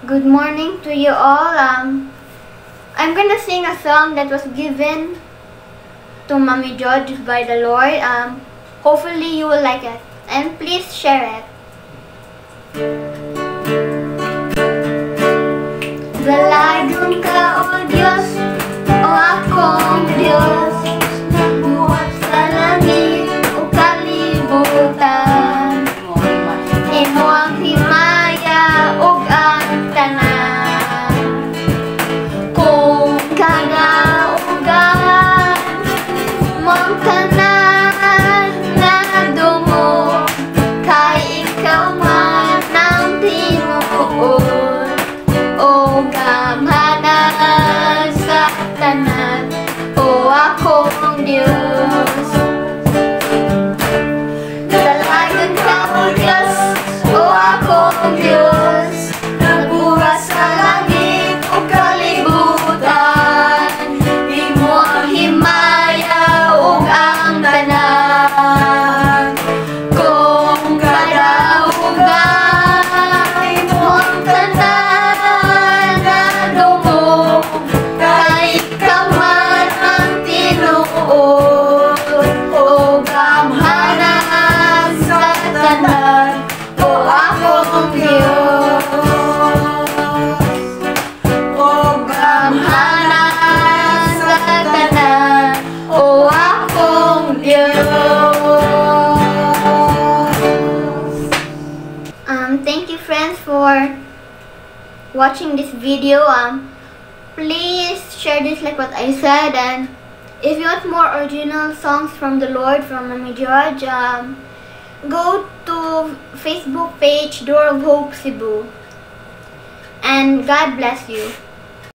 Good morning to you all. I'm gonna sing a song that was given to Mommy George by the Lord. Hopefully you will like it, and please share it. Balagang ka, O Diyos, o akong Diyos, nagbuhat sa langit o kalibutan. Imo ang himaya ug ang tanan. Kung kadaugan mong tanan nadumo, kay ikaw man ang tinuod. O gamhanan sa tanan, o akong Diyos. Dalagan ka, O Diyos, o akong Diyos, nagbuhat sa langit o kalibutan. Imo ang himaya ug ang tanan. Kung kadaugan imo ang tanan nadumo, kay ikaw man ang tinuod. O gamhanan sa tanan, o akong Diyos. O gamhanan sa tanan, o akong Diyos. Thank you friends for watching this video. Please share this like what I said, and if you want more original songs from the Lord from Mommy George, go to Facebook page Door of Hope Cebu, and God bless you.